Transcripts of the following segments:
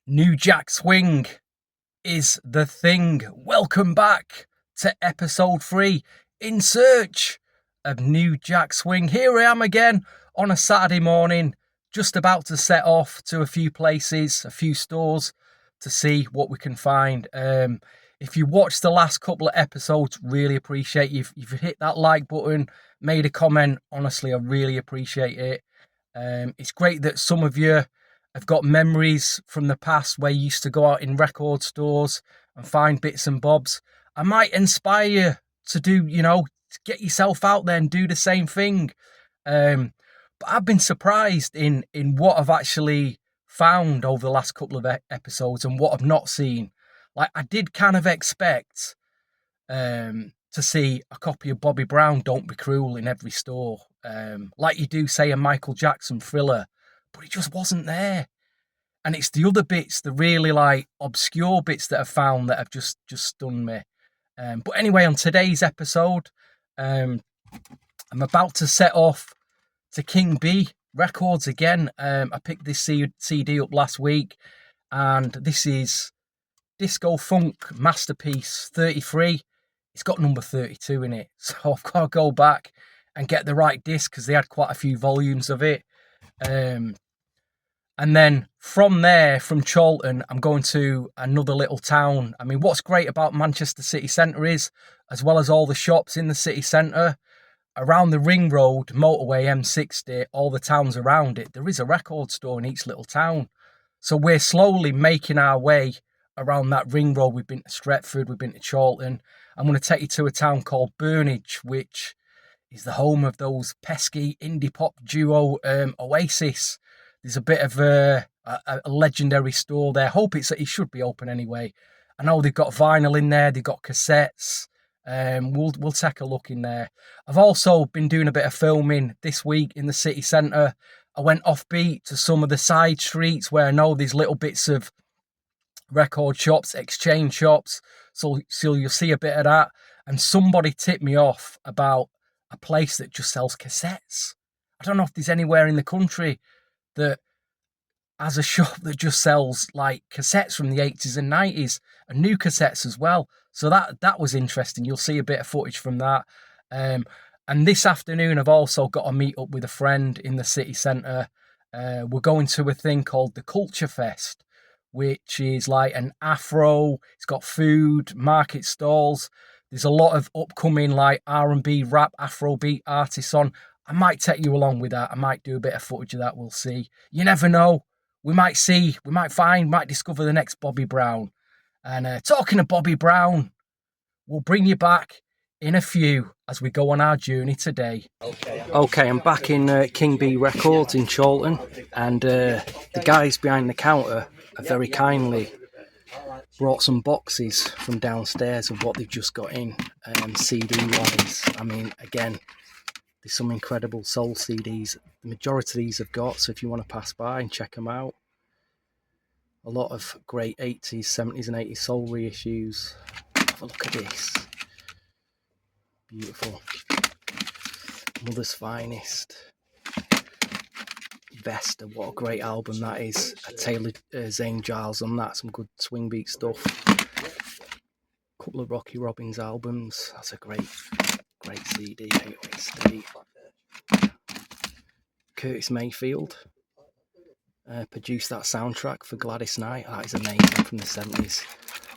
New Jack Swing is the thing. Welcome back to episode 3 in search of New Jack Swing. Here I am again on a Saturday morning, just about to set off to a few places, a few stores to see what we can find. If you watched the last couple of episodes, really appreciate you've hit that like button, made a comment. Honestly, I really appreciate it. It's great that some of you have got memories from the past where you used to go out in record stores and find bits and bobs. I might inspire you to do, to get yourself out there and do the same thing. But I've been surprised in what I've actually found over the last couple of episodes and what I've not seen. Like, I did kind of expect to see a copy of Bobby Brown, Don't Be Cruel, in every store. Like you do, say, a Michael Jackson Thriller, but it just wasn't there. And it's the other bits, the really obscure bits that I've found that have just stunned me. But anyway, on today's episode, I'm about to set off to Kingbee Records again. I picked this CD up last week, and this is Disco Funk Masterpiece 33. It's got number 32 in it, so I've got to go back and get the right disc because they had quite a few volumes of it. And then from there, from Chorlton, I'm going to another little town. I mean, what's great about Manchester city centre is, as well as all the shops in the city centre, around the Ring Road, motorway, M60, all the towns around it, there is a record store in each little town. So we're slowly making our way around that Ring Road. We've been to Stretford, we've been to Chorlton. I'm going to take you to a town called Bernage, which is the home of those pesky indie pop duo Oasis. There's a bit of a legendary store there. Hope it should be open anyway. I know they've got vinyl in there. They've got cassettes. We'll take a look in there. I've also been doing a bit of filming this week in the city centre. I went offbeat to some of the side streets where I know there's little bits of record shops, exchange shops. So you'll see a bit of that. And somebody tipped me off about a place that just sells cassettes. I don't know if there's anywhere in the country that has a shop that just sells cassettes from the 80s and 90s and new cassettes as well. So that was interesting. You'll see a bit of footage from that. And this afternoon, I've also got to meet up with a friend in the city centre. We're going to a thing called the Kulturefest, which is like an afro. It's got food, market stalls. There's a lot of upcoming R&B, rap, Afrobeat artists on. I might take you along with that. I might do a bit of footage of that. We'll see. You never know. We might see, we might find, might discover the next Bobby Brown. And talking of Bobby Brown, we'll bring you back in a few as we go on our journey today. Okay, I'm back in Kingbee Records in Chorlton, and the guys behind the counter have very kindly brought some boxes from downstairs of what they've just got in, CD-wise. I mean, again, there's some incredible soul CDs. The majority of these have got, so if you want to pass by and check them out. A lot of great 80s, 70s and 80s soul reissues. Have a look at this. Beautiful. Mother's Finest. Vesta, what a great album that is. I tailored Zane Giles on that, some good swing beat stuff. A couple of Rocky Robbins albums. That's a great CD. Anyway, Curtis Mayfield produced that soundtrack for Gladys Knight. That is amazing, from the 70s.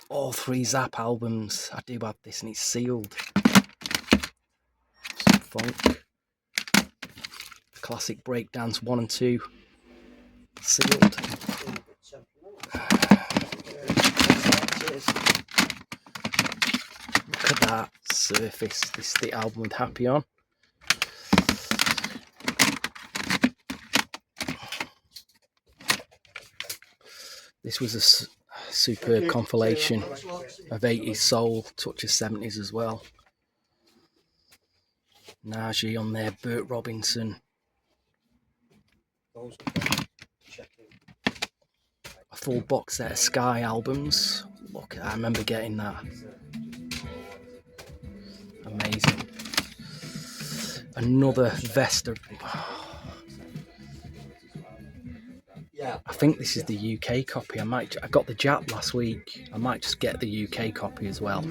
All 3 Zap albums. I do have this and it's sealed. Some funk. Classic Breakdance 1 and 2. Sealed. Look at that. Surface. This is the album with Happy on. This was a superb compilation of 80s soul, touch of 70s as well. Bernage on there, Burt Robinson. A full box set of Sky albums. Look, I remember getting that. Amazing. Another Vesta. I think this is the UK copy. I got the Jap last week. I might just get the UK copy as well.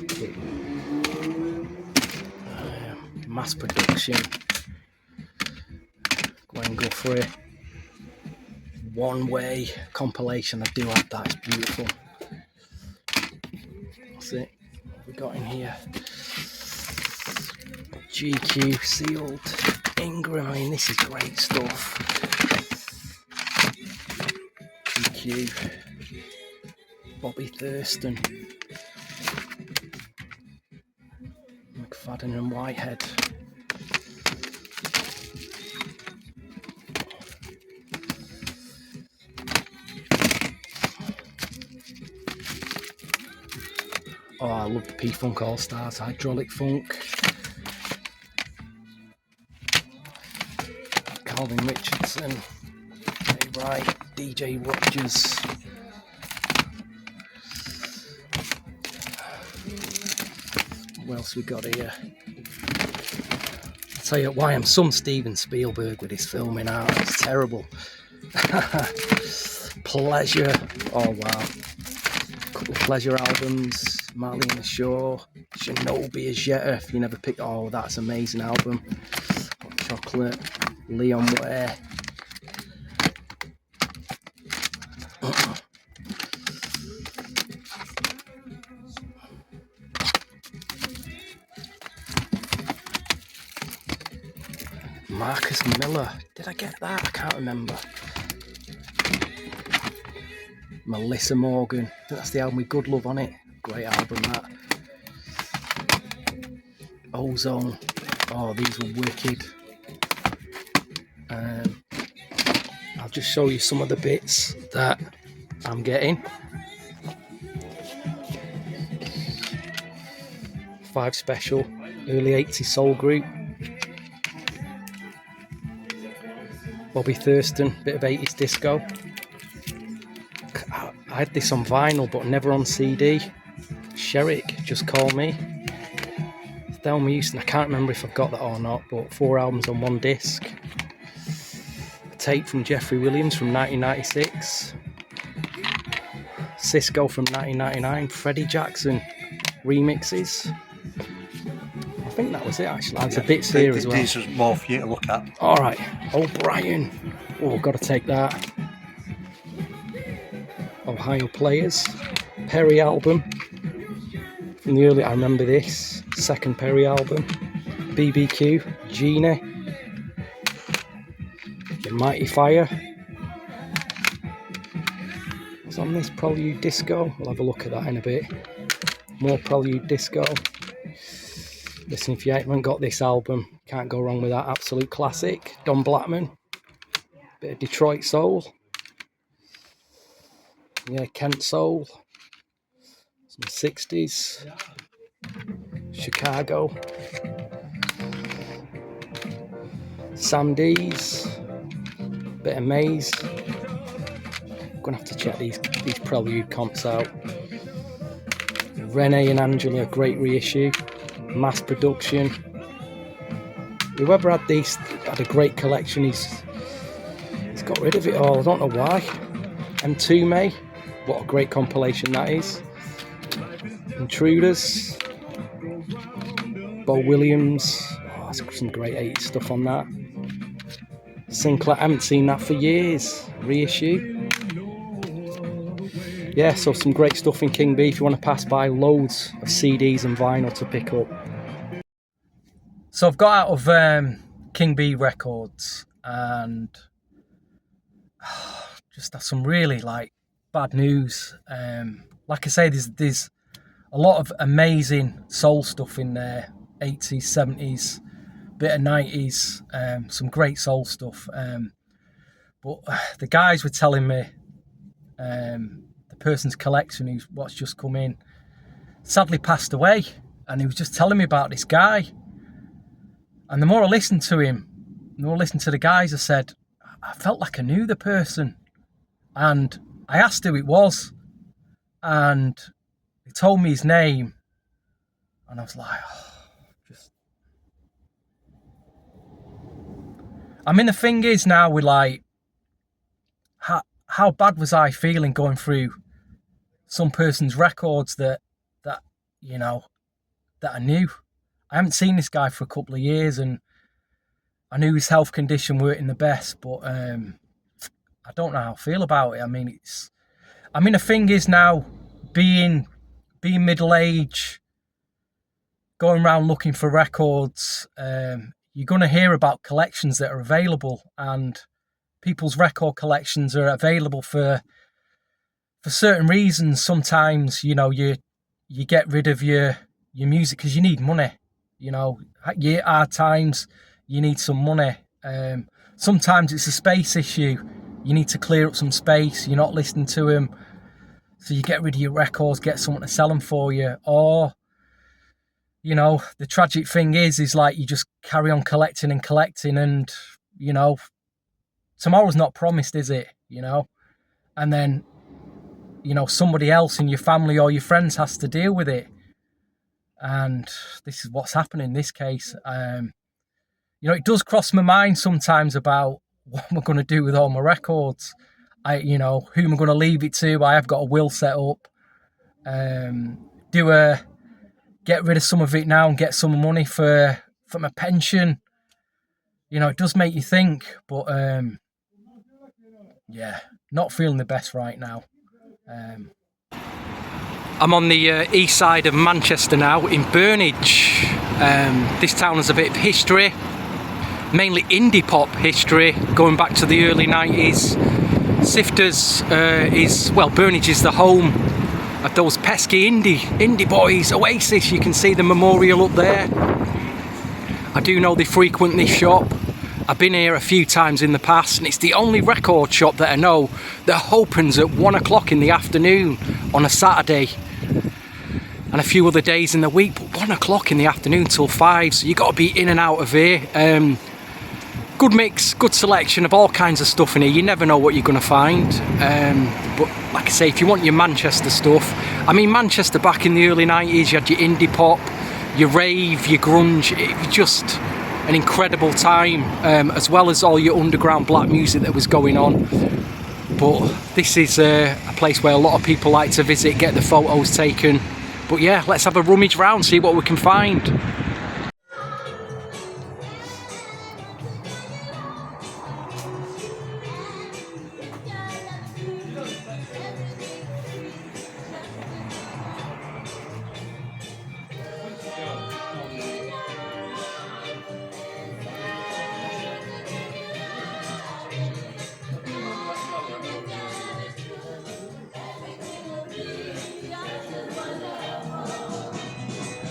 Mass production. Go and go for it. One way compilation. I do have that. It's beautiful. That's it. What we got in here? GQ sealed Ingram. I mean, this is great stuff. GQ. Bobby Thurston. McFadden and Whitehead. Oh, I love the P-Funk All-Stars, Hydraulic Funk. Calvin Richardson, Ray Wright, DJ Rogers. What else we got here? I'll tell you why I'm some Steven Spielberg with his filming art. It's terrible. Pleasure. Oh wow. Couple of Pleasure albums. Marley and the Shore. Shinobi Azetta. If you never picked. Oh, that's an amazing album. Hot Chocolate. Leon Ware. Marcus Miller. Did I get that? I can't remember. Melissa Morgan. I think that's the album with Good Love on it. Great album, that. Ozone. Oh, these were wicked. I'll just show you some of the bits that I'm getting. 5 Special. Early 80s soul group. Bobby Thurston, bit of 80s disco. I had this on vinyl but never on CD. Sherrick, Just Call Me. Thelma Houston, I can't remember if I've got that or not, but 4 albums on 1 disc. A tape from Jeffrey Williams from 1996. Cisco from 1999. Freddie Jackson remixes. I think that was it actually. There's a bits here as well. These are more for you to look at. Alright, O'Brien. Oh, got to take that. Ohio Players. Perry album. From the early, I remember this. Second Perry album. BBQ. Gina. The Mighty Fire. What's on this? Prelude Disco. We'll have a look at that in a bit. More Prelude Disco. Listen, if you haven't got this album, can't go wrong with that. Absolute classic. Don Blackman. Bit of Detroit Soul. Yeah, Kent Soul. Some 60s. Chicago. Sam D's. Bit of Maze. I'm gonna have to check these Prelude comps out. Renee and Angela, great reissue. Mass production. Whoever had these had a great collection. He's got rid of it all. I don't know why. M2 May, what a great compilation that is. Intruders. Bo Williams. Oh, that's some great 80s stuff on that. Sinclair, I haven't seen that for years. Reissue. Yeah, so some great stuff in Kingbee. If you want to pass by, loads of CDs and vinyl to pick up. So I've got out of Kingbee Records and just have some really bad news. Like I say, there's a lot of amazing soul stuff in there. 80s, 70s, bit of 90s, some great soul stuff. But the guys were telling me the person's collection what's just come in sadly passed away, and he was just telling me about this guy. And the more I listened to him, the more I listened to the guys, I said, I felt like I knew the person. And I asked who it was, and he told me his name, and I was like, I mean, the thing is now, we're like, how bad was I feeling going through some person's records that you know, that I knew. I haven't seen this guy for a couple of years, and I knew his health condition weren't the best, but I don't know how I feel about it. I mean, the thing is now, being middle-aged, going around looking for records, you're going to hear about collections that are available, and people's record collections are available for certain reasons. Sometimes, you know, you get rid of your music because you need money. You know, hard times, you need some money. Sometimes it's a space issue. You need to clear up some space. You're not listening to them, so you get rid of your records, get someone to sell them for you. Or, you know, the tragic thing is like you just carry on collecting, and, you know, tomorrow's not promised, is it? You know, and then, you know, somebody else in your family or your friends has to deal with it. And this is what's happened in this case. You know, it does cross my mind sometimes about what am I going to do with all my records. You know, who am I going to leave it to? I have got a will set up. Get rid of some of it now and get some money for my pension. You know, it does make you think, but yeah, not feeling the best right now. I'm on the east side of Manchester now, in Bernage. This town has a bit of history, mainly indie pop history, going back to the early 90s. Sifters Bernage is the home of those pesky indie boys. Oasis, you can see the memorial up there. I do know they frequent this shop. I've been here a few times in the past, and it's the only record shop that I know that opens at 1 o'clock in the afternoon on a Saturday, and a few other days in the week, but 1 o'clock in the afternoon till 5, so you got to be in and out of here. Good mix, good selection of all kinds of stuff in here. You never know what you're going to find, but like I say, if you want your Manchester stuff, I mean, Manchester back in the early 90s, you had your indie pop, your rave, your grunge. It was just an incredible time, as well as all your underground black music that was going on. But this is a place where a lot of people like to visit, get the photos taken. But yeah, let's have a rummage round, see what we can find.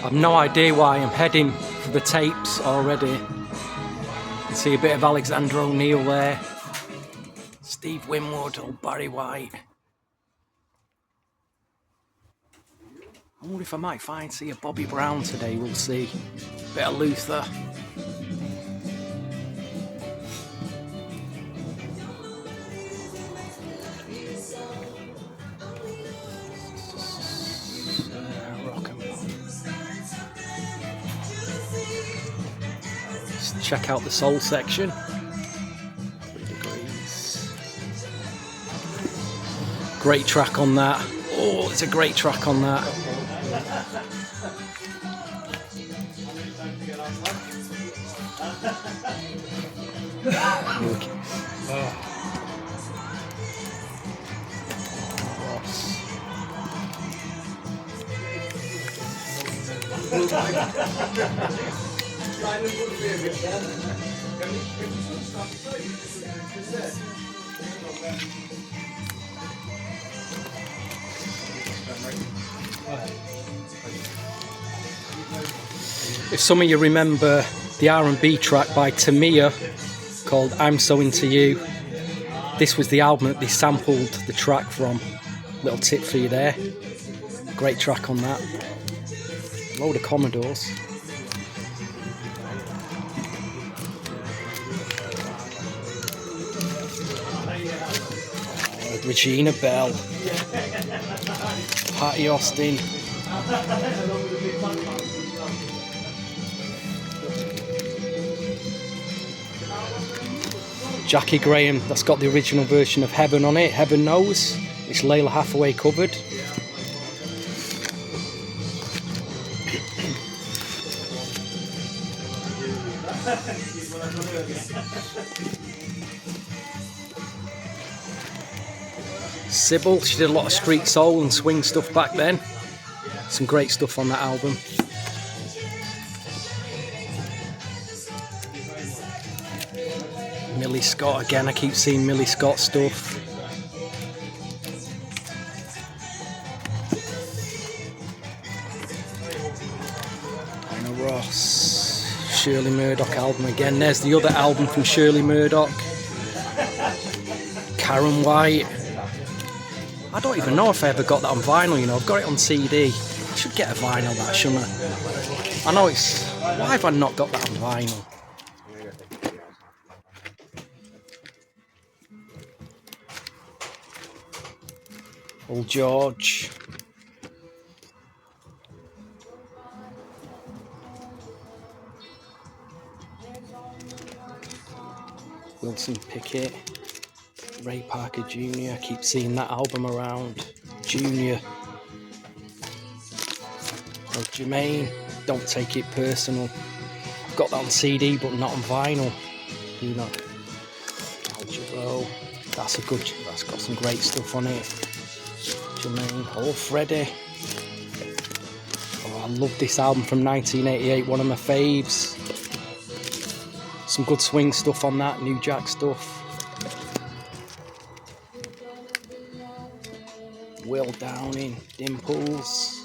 I've no idea why I'm heading for the tapes already. You can see a bit of Alexander O'Neill there, Steve Winwood, old Barry White. I wonder if I might see a Bobby Brown today, we'll see. Bit of Luther. Check out the soul section. 3 Degrees. Great track on that. Oh, it's a great track on that. If some of you remember the R&B track by Tamia called I'm So Into You, this was the album that they sampled the track from. Little tip for you there. Great track on that. Load of Commodores. Regina Bell, Patty Austin. Jackie Graham, that's got the original version of Heaven on it, Heaven Knows. It's Layla Hathaway covered. Sybil, she did a lot of street soul and swing stuff back then. Some great stuff on that album. Millie Scott, again, I keep seeing Millie Scott stuff. Diana Ross, Shirley Murdoch album again. There's the other album from Shirley Murdoch. Karen White. I don't even know if I ever got that on vinyl, you know. I've got it on CD. I should get a vinyl of that, shouldn't I? I know it's... Why have I not got that on vinyl? Old George. Wilson Pickett. Ray Parker Jr. I keep seeing that album around. Junior. Oh, Jermaine, Don't Take It Personal. I've got that on CD but not on vinyl. You know. Algebro. That's got some great stuff on it. Jermaine. Oh, Freddie. Oh, I love this album from 1988, one of my faves. Some good swing stuff on that, New Jack stuff. Will Downing, Dimples.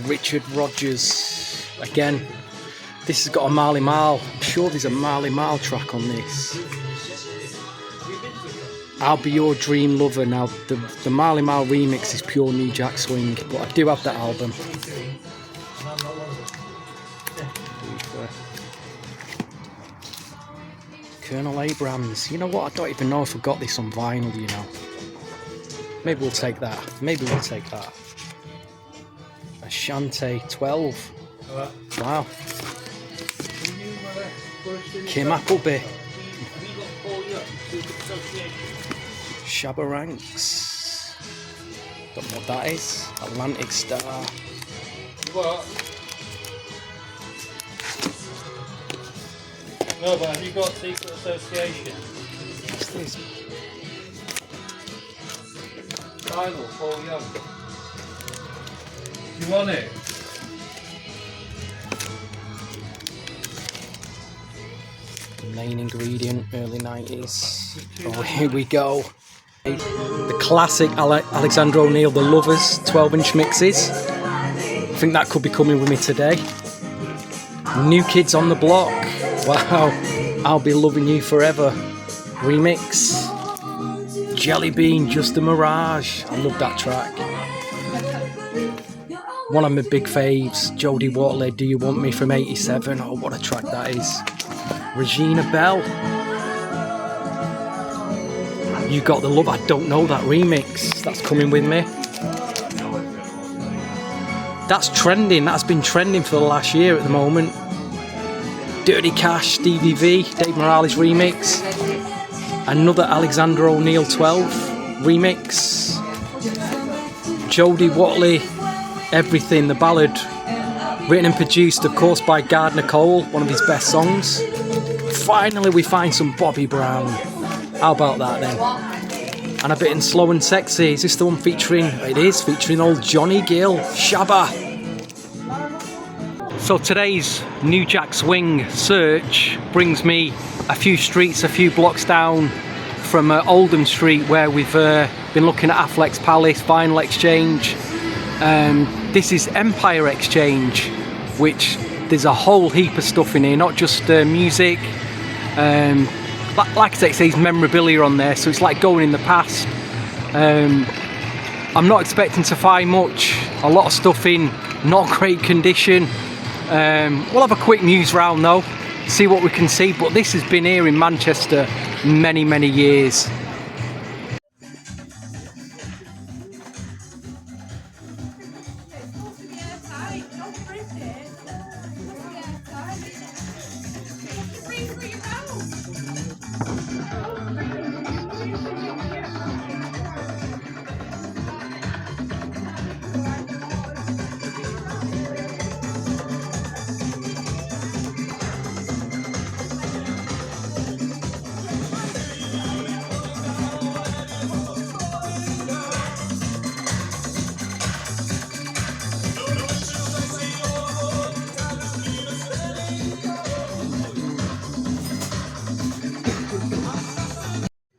Richard Rodgers. Again, this has got a Marley Marl. I'm sure there's a Marley Marl track on this. I'll Be Your Dream Lover. Now, the Marley Marl remix is pure New Jack Swing, but I do have that album. Colonel Abrams. You know what? I don't even know if I got this on vinyl, you know. Maybe we'll take that. Ashanti 12. Wow. Kim Appleby. Shabba Ranks. Don't know what that is. Atlantic Star. What? No, but have you got Secret Association? What's this? Final, Paul Young. You want it? Main Ingredient, early 90s. Oh, here we go. The classic Alexander O'Neal, The Lovers 12-inch mixes. I think that could be coming with me today. New Kids on the Block. Wow. I'll Be Loving You Forever remix. Jelly Bean, Just a Mirage. I love that track. One of my big faves, Jodie Watley, Do You Want Me from 87. Oh, what a track that is. Regina Bell. You Got the Love. I don't know that remix. That's coming with me. That's trending. That's been trending for the last year at the moment. Dirty Cash, Stevie V, Dave Morales remix. Another Alexander O'Neal 12 remix. Jodie Watley, Everything, the ballad. Written and produced, of course, by Gardner Cole, one of his best songs. Finally, we find some Bobby Brown. How about that then? And a bit in Slow and Sexy. Is this the one featuring? It is, featuring old Johnny Gill. Shabba. So today's New Jack Swing search brings me a few streets, a few blocks down from Oldham Street, where we've been looking at Affleck's Palace, Vinyl Exchange. This is Empire Exchange, which there's a whole heap of stuff in here, not just music. Like I say, it says memorabilia on there, so it's like going in the past. I'm not expecting to find much. A lot of stuff in not great condition. We'll have a quick news round though, see what we can see. But this has been here in Manchester many years.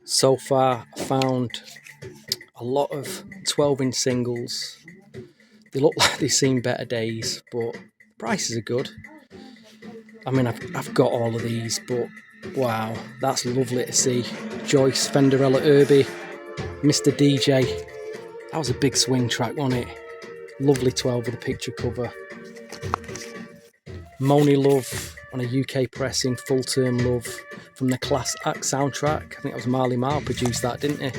So far, I found a lot of 12-inch singles. They look like they've seen better days, but prices are good. I mean, I've got all of these, but wow, that's lovely to see. Joyce, Fenderella Irby, Mr. DJ. That was a big swing track, wasn't it? Lovely 12 with a picture cover. Moni Love on a UK pressing, Full Term Love from the Class Act soundtrack. I think that was Marley Marl produced that, didn't he?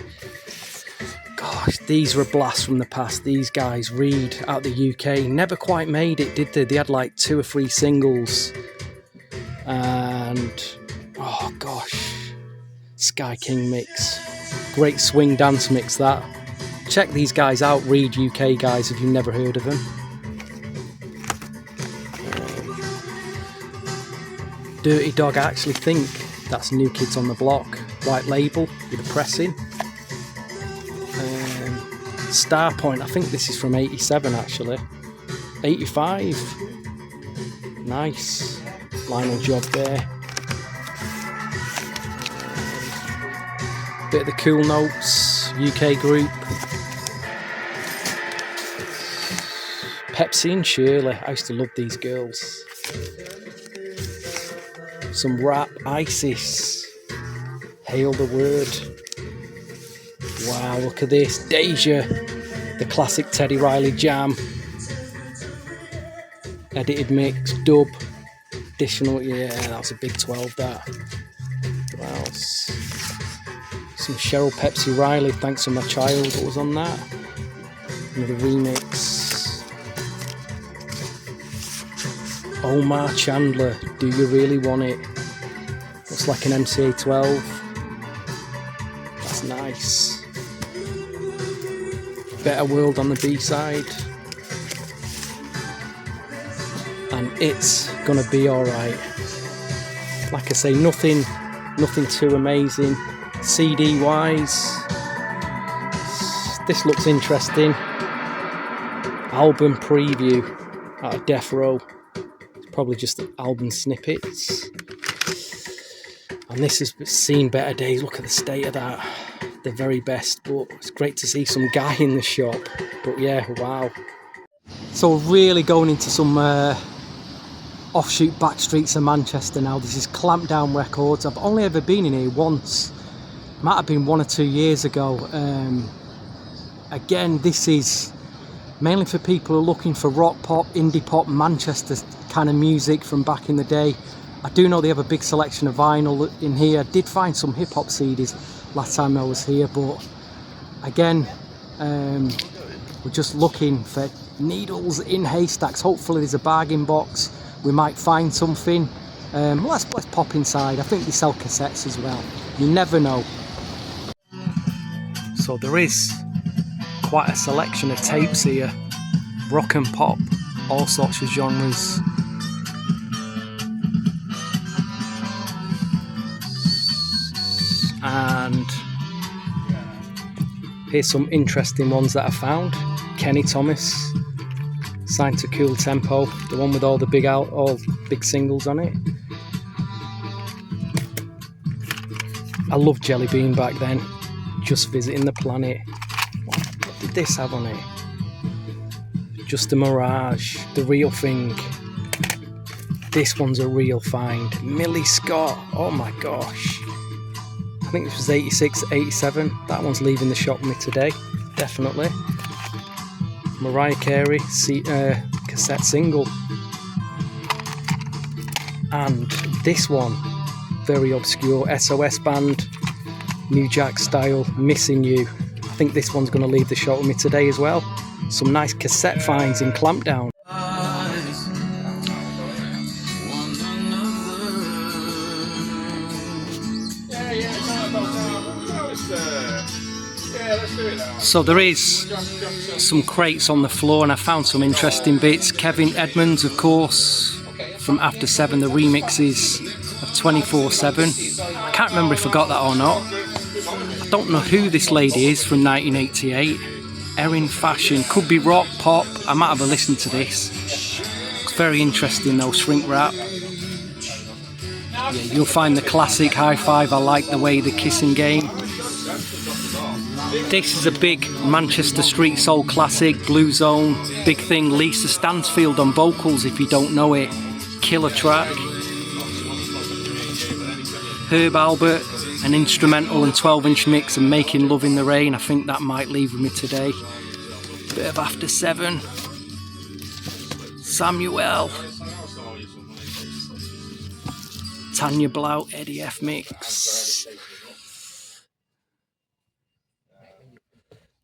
Gosh, these were a blast from the past. These guys, Reed out the UK, never quite made it, did they? They had like 2 or 3 singles. And, oh gosh, Sky King mix. Great swing dance mix, that. Check these guys out, Reed UK guys, if you've never heard of them. Dirty Dog, I actually think that's New Kids on the Block, white label with a pressing. Starpoint, I think this is from 87 actually. 85. Nice. Lionel job there. Bit of the Cool Notes, UK group. Pepsi and Shirley, I used to love these girls. Some rap, ISIS, Hail the Word. Wow, look at this, Deja, the classic Teddy Riley jam. Edited mix, dub, additional, yeah, that was a big 12 that. What else? Some Cheryl Pepsi Riley, Thanks for My Child, what was on that? Another remix. Omar Chandler, Do You Really Want It? Looks like an MCA 12. That's nice. Better World on the B-side. And It's Gonna Be Alright. Like I say, nothing too amazing. CD wise, this looks interesting. Album preview out of Death Row. Probably just album snippets. And this has seen better days. Look at the state of that. The very best, but it's great to see some guy in the shop. But yeah, wow. So we're really going into some offshoot back streets of Manchester now. This is Clampdown Records. I've only ever been in here once. Might have been 1 or 2 years ago. Again, this is mainly for people who are looking for rock pop, indie pop, Manchester kind of music from back in the day. I do know they have a big selection of vinyl in here. I did find some hip hop CDs last time I was here, but again, we're just looking for needles in haystacks. Hopefully there's a bargain box. We might find something. Let's pop inside. I think they sell cassettes as well. You never know. So there is quite a selection of tapes here. Rock and pop, all sorts of genres. And here's some interesting ones that I found. Kenny Thomas, signed to Cool Tempo, the one with all the all big singles on it. I loved Jelly Bean back then. Just Visiting the Planet. What did this have on it? Just a Mirage, The Real Thing. This one's a real find. Millie Scott, oh my gosh. I think this was 86, 87. That one's leaving the shop with me today, definitely. Mariah Carey, cassette single. And this one, very obscure, SOS Band, New Jack Style, Missing You. I think this one's going to leave the shop with me today as well. Some nice cassette finds in Clampdown. So there is some crates on the floor and I found some interesting bits. Kevin Edmonds, of course, from After 7, the remixes of 24/7. I can't remember if I got that or not. I don't know who this lady is from 1988. Erin Fashion, could be rock, pop. I might have a listen to this. It's very interesting though, shrink wrap. Yeah, you'll find the classic High Five, I Like the Way, the Kissing Game. This is a big Manchester street soul classic, Blue Zone, big thing. Lisa Stansfield on vocals, if you don't know it. Killer track. Herb Albert, an instrumental and 12-inch mix of Making Love in the Rain. I think that might leave with me today. Bit of After 7. Samuel. Tanya Blau, Eddie F mix.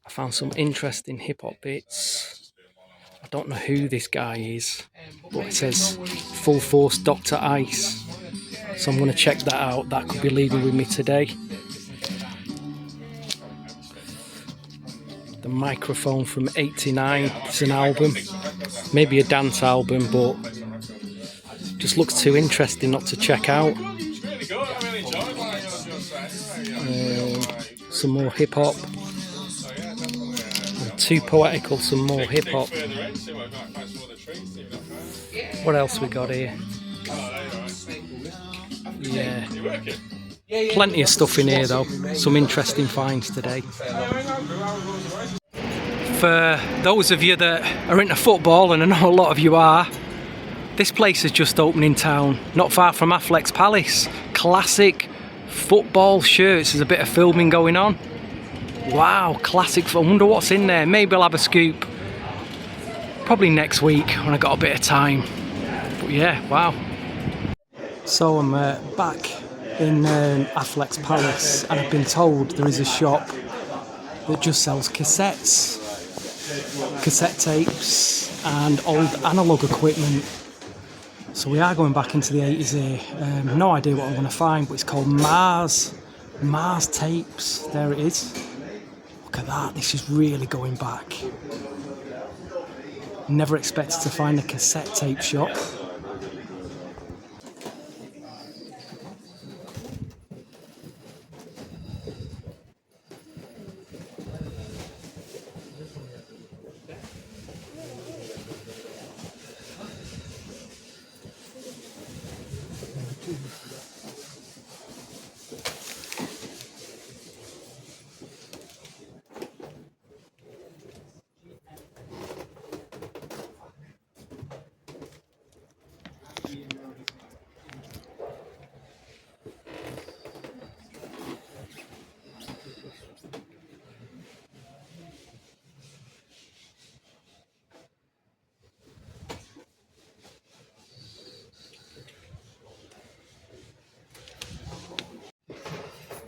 I found some interesting hip hop bits. I don't know who this guy is, but it says Full Force Dr. Ice. So I'm going to check that out. That could be leaving with me today. The Microphone from '89. It's an album, maybe a dance album, but just looks too interesting not to check out. Some more hip hop. Too poetical, some more hip hop. What else we got here? Yeah, plenty of stuff in here though. Some interesting finds today. For those of you that are into football, and I know a lot of you are, this place is just opened in town, not far from Affleck's Palace. Classic football shirts. There's a bit of filming going on. Wow, classic. I wonder what's in there. Maybe I'll have a scoop probably next week when I got a bit of time. But yeah, wow. So I'm back in Affleck's Palace, and I've been told there is a shop that just sells cassettes, cassette tapes and old analogue equipment. So we are going back into the 80s here. No idea what I'm going to find, but it's called Mars Tapes. There it is. Look at that, this is really going back. Never expected to find a cassette tape shop.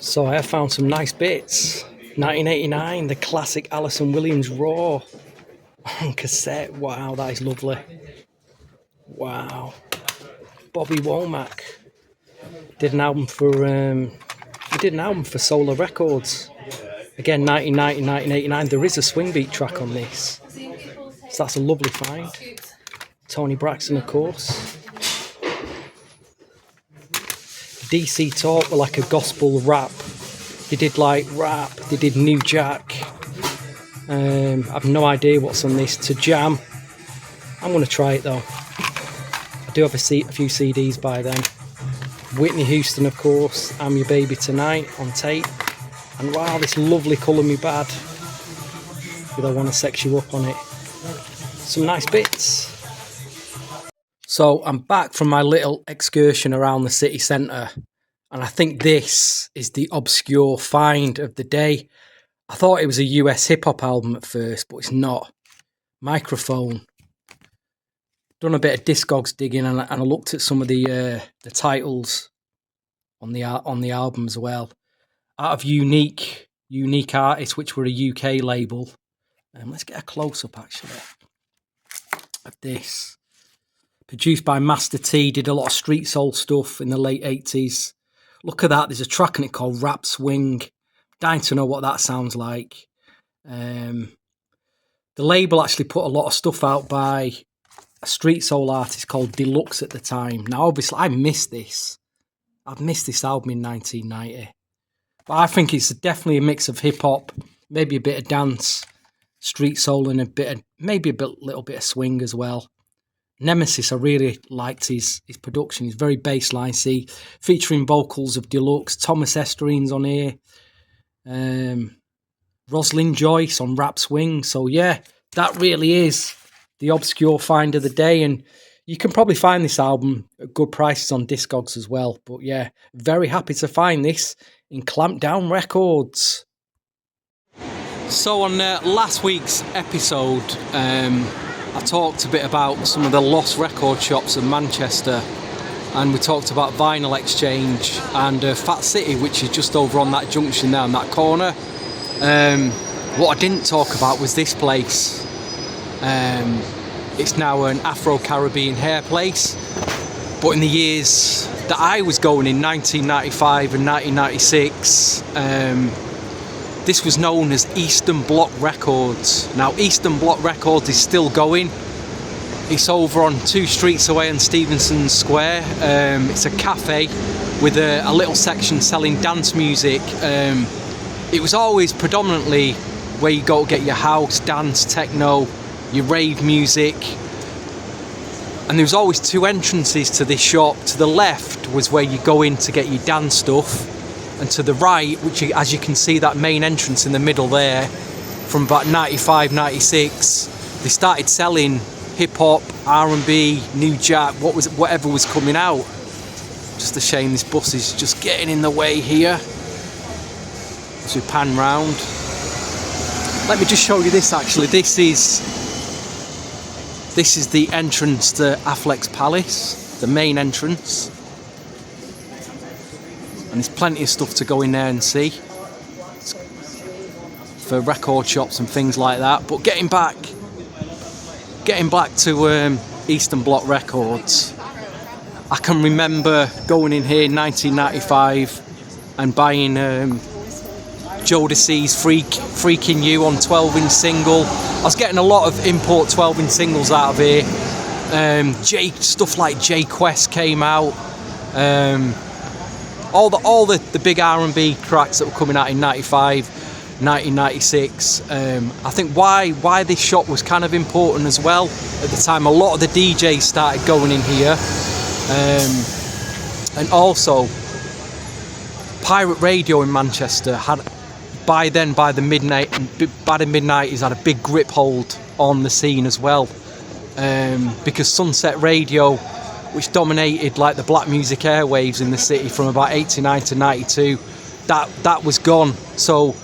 So I have found some nice bits. 1989, the classic Alison Williams Raw on cassette. Wow, that is lovely. Wow. Bobby Womack did an album for Solar Records. Again, 1990, 1989. There is a swing beat track on this. So that's a lovely find. Tony Braxton, of course. DC Talk were like a gospel rap. They did like rap, they did New Jack. I've no idea what's on this. To Jam. I'm going to try it though. I do have a few CDs by them. Whitney Houston, of course. I'm Your Baby Tonight on tape. And wow, this lovely Colour Me Bad with I Wanna Sex You Up on it. Some nice bits. So I'm back from my little excursion around the city centre, and I think this is the obscure find of the day. I thought it was a US hip-hop album at first, but it's not. Microphone. Done a bit of Discogs digging, and I looked at some of the titles on the album as well. Out of Unique Artists, which were a UK label. Let's get a close-up actually of this. Produced by Master T, did a lot of street soul stuff in the late 80s. Look at that, there's a track on it called Rap Swing. Dying to know what that sounds like. The label actually put a lot of stuff out by a street soul artist called Deluxe at the time. Now, obviously, I missed this. I've missed this album in 1990. But I think it's definitely a mix of hip-hop, maybe a bit of dance, street soul, and maybe a little bit of swing as well. Nemesis, I really liked his production. He's very bassline-y, featuring vocals of Deluxe. Thomas Esterine's on here. Roslyn Joyce on rap swing. So yeah, that really is the obscure find of the day, and you can probably find this album at good prices on Discogs as well. But yeah, very happy to find this in Clampdown Records. So on last week's episode, I talked a bit about some of the lost record shops in Manchester, and we talked about Vinyl Exchange and Fat City, which is just over on that junction there on that corner. What I didn't talk about was this place. It's now an Afro-Caribbean hair place, but in the years that I was going in 1995 and 1996, this was known as Eastern Bloc Records. Now, Eastern Bloc Records is still going. It's over on 2 streets away on Stevenson Square. It's a cafe with a little section selling dance music. It was always predominantly where you go to get your house, dance, techno, your rave music. And there was always 2 entrances to this shop. To the left was where you go in to get your dance stuff, and to the right, which as you can see, that main entrance in the middle there, from about 95, 96, they started selling hip-hop, R&B, new jack, whatever was coming out. Just a shame this bus is just getting in the way here as we pan round. Let me just show you this actually. This is the entrance to Affleck's Palace, the main entrance. And there's plenty of stuff to go in there and see for record shops and things like that. But getting back to Eastern Bloc Records, I can remember going in here in 1995 and buying Jodeci's Freaking You on 12-inch single. I was getting a lot of import 12-inch singles out of here. Stuff like J Quest came out. All the big R&B tracks that were coming out in 95, 1996. I think why this shop was kind of important as well at the time. A lot of the DJs started going in here, and also pirate radio in Manchester had by the mid-90s had a big grip hold on the scene as well, because Sunset Radio, which dominated like the black music airwaves in the city from about 89 to 92, that was gone. So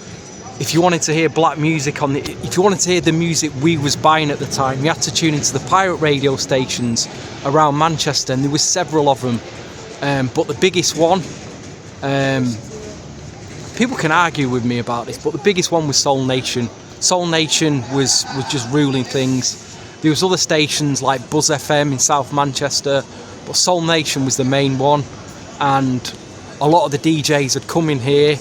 if you wanted to hear black music if you wanted to hear the music we was buying at the time, you had to tune into the pirate radio stations around Manchester, and there was several of them. But the biggest one, people can argue with me about this, but the biggest one was Soul Nation. Soul Nation was just ruling things. There was other stations like Buzz FM in South Manchester, but Soul Nation was the main one, and a lot of the DJs had come in here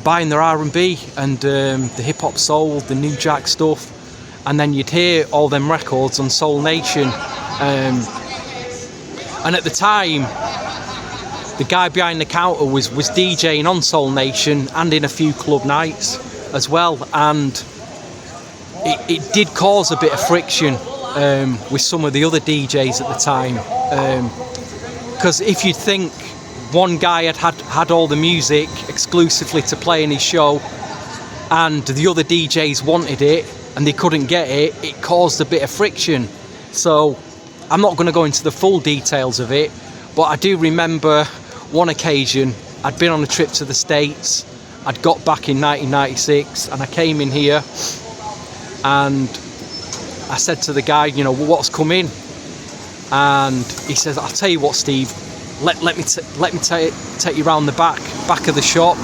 buying their R&B and the hip-hop soul, the new jack stuff, and then you'd hear all them records on Soul Nation. And at the time, the guy behind the counter was DJing on Soul Nation and in a few club nights as well, and it did cause a bit of friction with some of the other DJs at the time, because if you think one guy had all the music exclusively to play in his show and the other DJs wanted it and they couldn't get it, it caused a bit of friction. So I'm not going to go into the full details of it, but I do remember one occasion I'd been on a trip to the States. I'd got back in 1996 and I came in here and I said to the guy, you know, what's come in? And he says, I'll tell you what, Steve, let me take you around the back of the shop,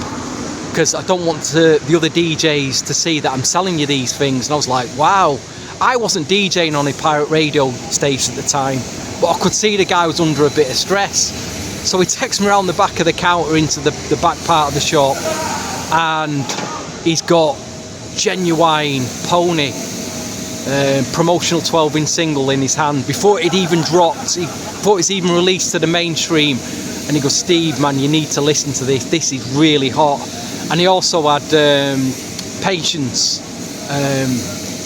because I don't want the other DJs to see that I'm selling you these things. And I was like, wow, I wasn't DJing on a pirate radio station at the time, but I could see the guy was under a bit of stress. So he takes me around the back of the counter into the back part of the shop, and he's got Genuine Pony promotional 12-inch single in his hand before it even dropped, before it's even released to the mainstream. And he goes, Steve, man, you need to listen to this. This is really hot. And he also had Patience,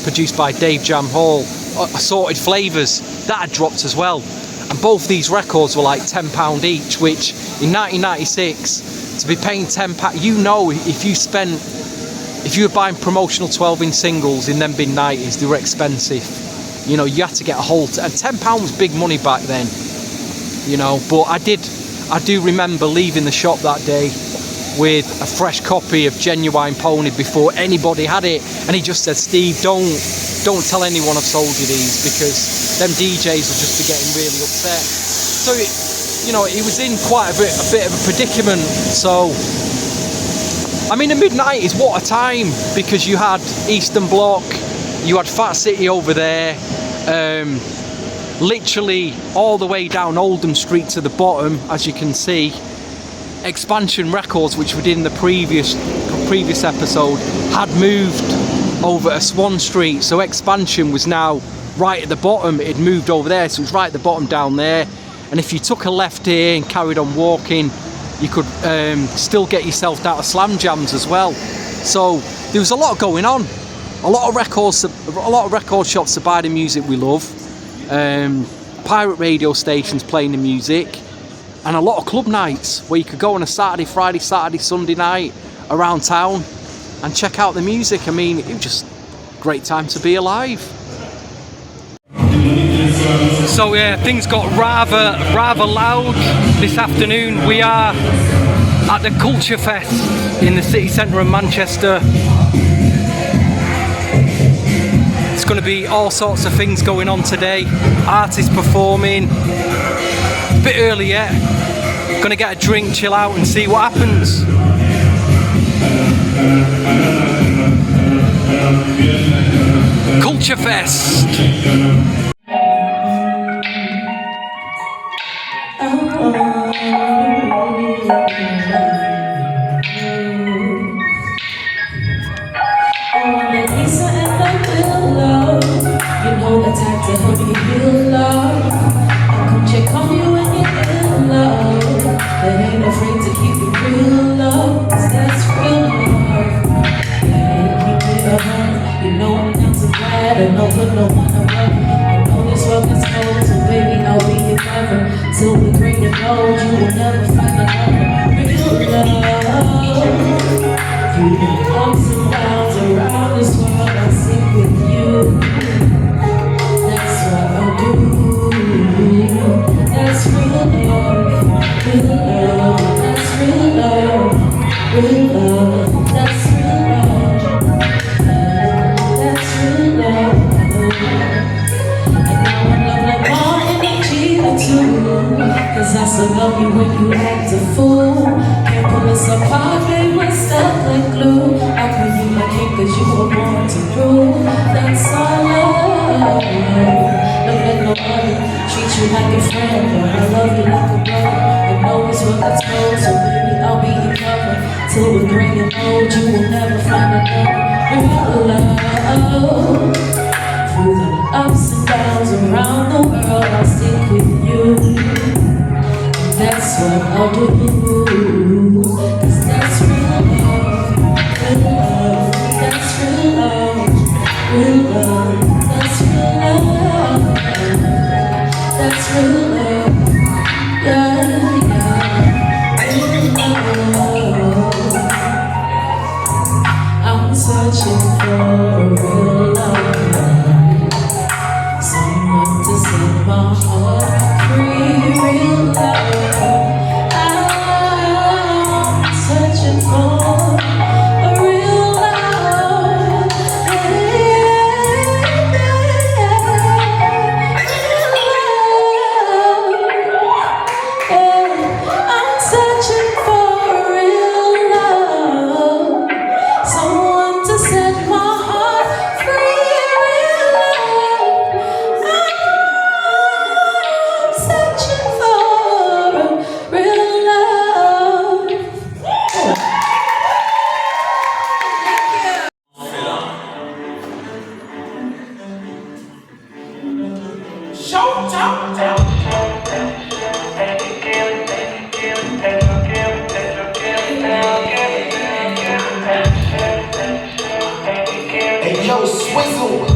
produced by Dave Jam Hall, Assorted Flavours, that had dropped as well. And both these records were like £10 each, which in 1996, to be paying £10, you know, if you were buying promotional 12-inch singles in them big 90s, they were expensive. You know, you had to get a hold, and £10 was big money back then, you know. But I do remember leaving the shop that day with a fresh copy of Genuine Pony before anybody had it, and he just said, Steve, don't tell anyone I've sold you these, because them DJs will just be getting really upset. So you know, he was in quite a bit of a predicament. So I mean, the mid-90s, what a time, because you had Eastern Bloc, you had Fat City over there, literally all the way down Oldham Street to the bottom, as you can see. Expansion Records, which we did in the previous episode, had moved over to Swan Street, so Expansion was now right at the bottom. It had moved over there, so it was right at the bottom down there. And if you took a left here and carried on walking, you could still get yourself down to Slam Jams as well. So there was a lot going on, a lot of record shops to buy the music we love, pirate radio stations playing the music, and a lot of club nights where you could go on a Saturday, Friday, Saturday, Sunday night around town and check out the music. I mean, it was just a great time to be alive. So yeah, things got rather loud this afternoon. We are at the Kulturefest in the city centre of Manchester. It's going to be all sorts of things going on today. Artists performing. A bit early yet. Going to get a drink, chill out and see what happens. Kulturefest. To help you feel love, I'll come check on you when you're in love. But ain't afraid to keep it real love, 'cause that's real love. Yeah, keep it 100. You know I'm not so bad, I know put no one above. I know this world is cold, so baby I'll be your lover. Till we bring it old, you will never find another real love. Through the ups and downs around this world, I'll sing with you. That's real love, real love, that's real love, real love, that's real love, that's real love. And now I love like more energy than two, 'cause I still love you when you act a fool. Can't pull us apart, babe, we're stuck like glue. I call you my king 'cause you were born to rule. That's our love. Look at no other. Treat you like a friend, but I love you like a brother. I know it's what that's told, so baby I'll be your cover. Till we bring it old, you will never find another real love. Through the ups and downs around the world, I'll stick with you. That's what I'll do, 'cause that's real love, that's real love, real love, that's real love. That's real love, yeah, yeah, real love. I'm searching for a real love, someone to set my heart free, real love. Hey yo, Swizzle.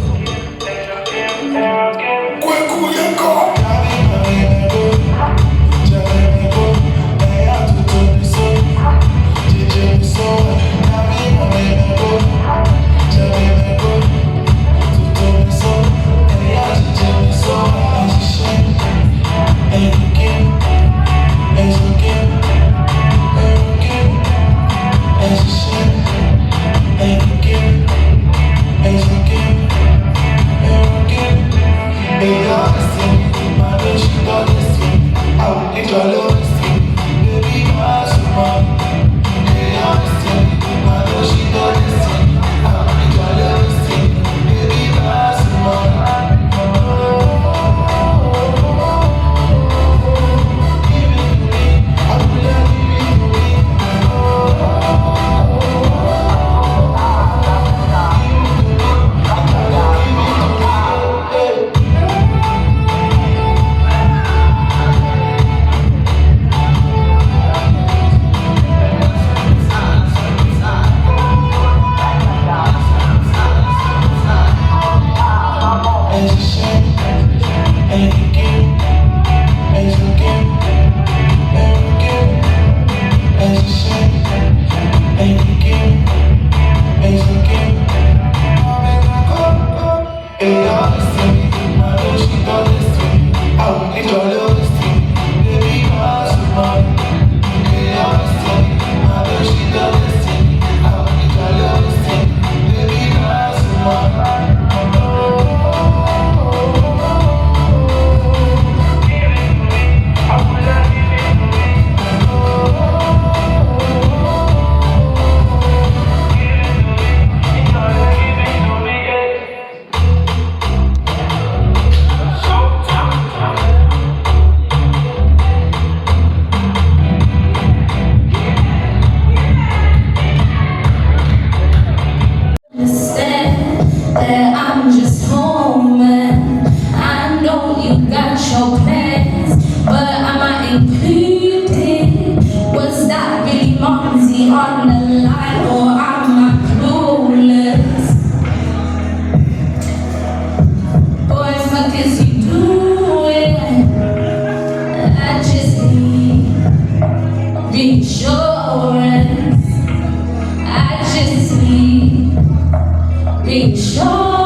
Reassurance.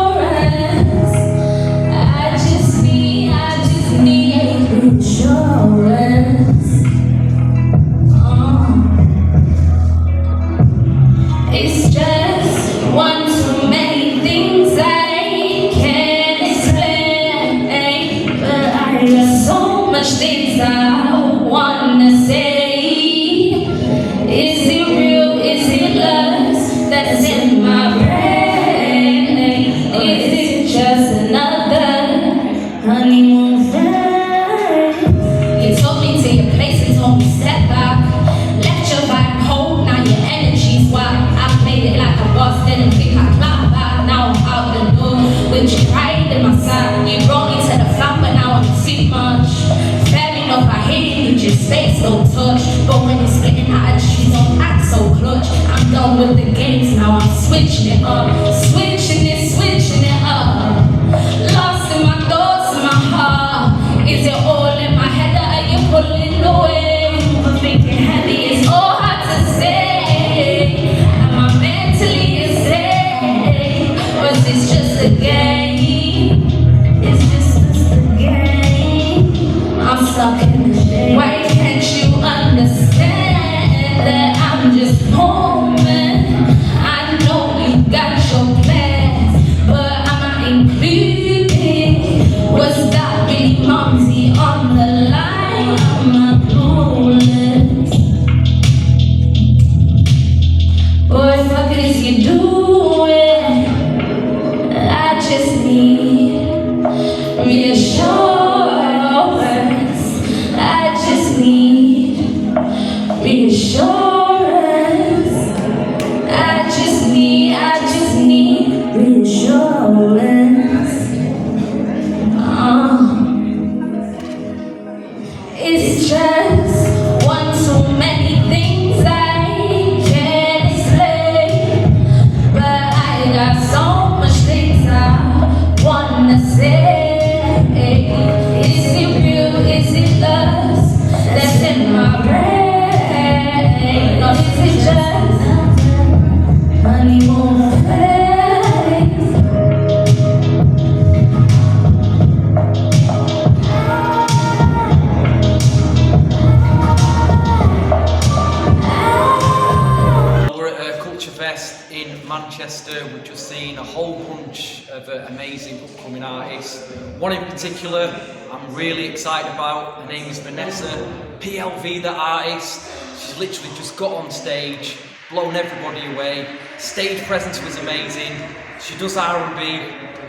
Manchester. We've just seen a whole bunch of amazing upcoming artists. One in particular I'm really excited about. Her name is Vanesza, PLV the artist. She's literally just got on stage, blown everybody away. Stage presence was amazing. She does R&B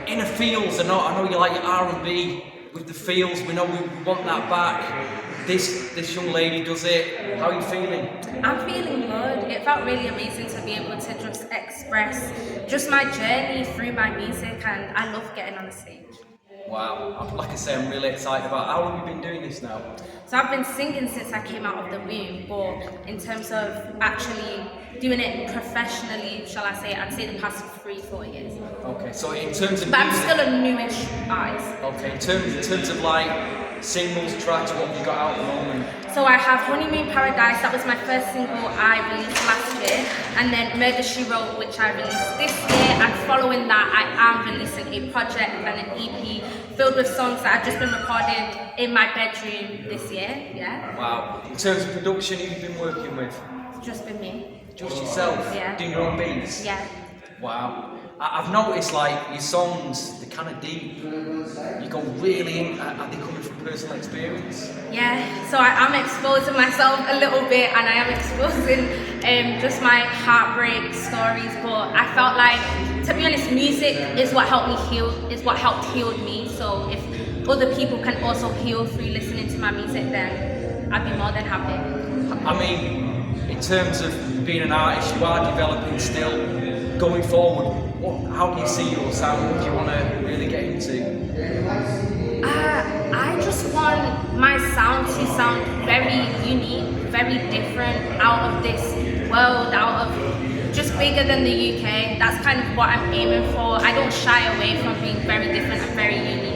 in a feels. I know you like your R&B with the feels. We know we want that back. This young lady does it. How are you feeling? I'm feeling good. It felt really amazing to be able to just express just my journey through my music, and I love getting on the stage. Wow, like I say, I'm really excited about. How long have you been doing this now? So I've been singing since I came out of the womb, but in terms of actually doing it professionally, shall I say, I'd say the past 3-4 years. Okay, so in terms of But I'm music, still a newish artist. okay, in terms of like singles, tracks, what have you got out at the moment? So I have Honeymoon Paradise, that was my first single I released last year, and then Murder She Wrote, which I released this year, and following that I am releasing a project and an EP filled with songs that I've just been recording in my bedroom this year, yeah. Wow. In terms of production, who you've been working with? It's just been me. Just yourself? Yeah. Doing your own beats? Yeah. Wow. I've noticed like your songs, they're kind of deep. You go really in. Are they coming from personal experience? Yeah, so I am exposing myself a little bit, and I am exposing just my heartbreak stories, but I felt like, to be honest, music is what helped me heal, is what helped heal me. So if other people can also heal through listening to my music, then I'd be more than happy. I mean, in terms of being an artist, you are developing still. Going forward, how do you see your sound? What do you want to really get into? I just want my sound to sound very unique, very different, out of this world, out of just bigger than the UK. That's kind of what I'm aiming for. I don't shy away from being very different and very unique.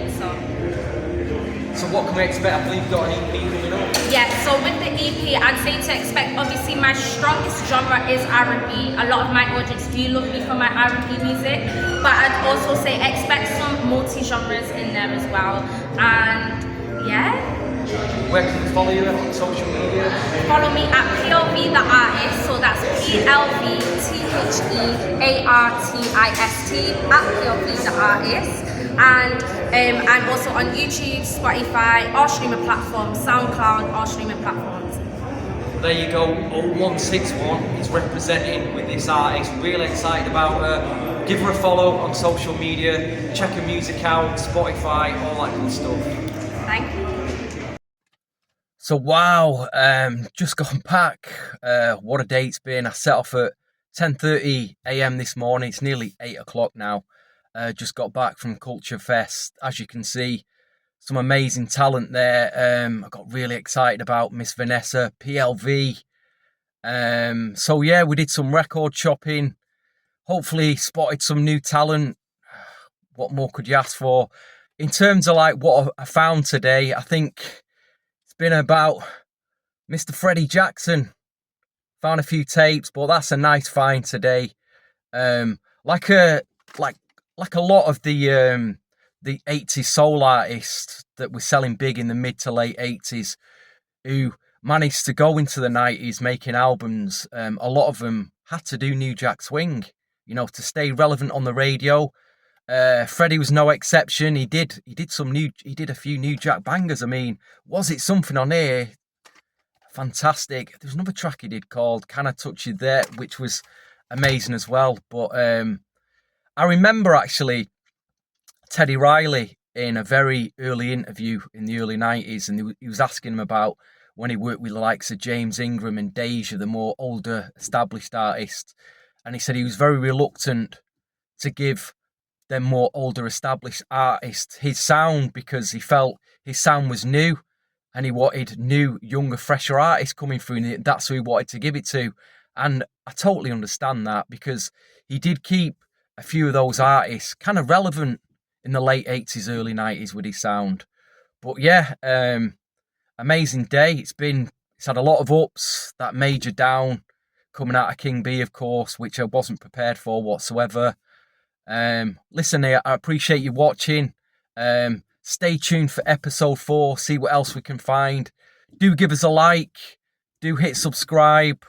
So what can we expect? I believe you've got an EP coming up. Yeah, so with the EP, I'd say to expect, obviously my strongest genre is R&B. A lot of my audience do love me for my R&B music, but I'd also say expect some multi-genres in there as well. And yeah. Where can we follow you on social media? Follow me at PLV the Artist, so that's PLVTHEARTIST at PLV the Artist. And I'm also on YouTube, Spotify, all streaming platforms, SoundCloud, all streaming platforms. There you go, 0161 is representing with this artist. Really excited about her. Give her a follow on social media, check her music out, Spotify, all that good stuff. Thank you. So wow, just gone back. What a day it's been. I set off at 10:30 a.m. this morning. It's nearly 8 o'clock now. Just got back from Kulturefest. As you can see, some amazing talent there. I got really excited about Miss Vanesza, PLV. So yeah, we did some record shopping. Hopefully spotted some new talent. What more could you ask for? In terms of like what I found today, I think it's been about Mr. Freddie Jackson. Found a few tapes, but that's a nice find today. Like a lot of the 80s soul artists that were selling big in the mid to late 80s who managed to go into the 90s making albums. A lot of them had to do New Jack Swing, you know, to stay relevant on the radio. Freddie was no exception. He did a few New Jack bangers. I mean, Was It Something on here? Fantastic. There's another track he did called Can I Touch You There, which was amazing as well. But I remember actually Teddy Riley in a very early interview in the early 90s, and he was asking him about when he worked with the likes of James Ingram and Deja, the more older established artists. And he said he was very reluctant to give them more older established artists his sound because he felt his sound was new and he wanted new, younger, fresher artists coming through, and that's who he wanted to give it to. And I totally understand that because he did keep a few of those artists kind of relevant in the late 80s, early 90s with his sound. But yeah, amazing day. It's had a lot of ups, that major down coming out of Kingbee, of course, which I wasn't prepared for whatsoever. Listen here, I appreciate you watching. Stay tuned for episode 4, see what else we can find. Do give us a like, do hit subscribe,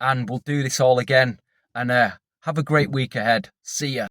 and we'll do this all again. And Have a great week ahead. See ya.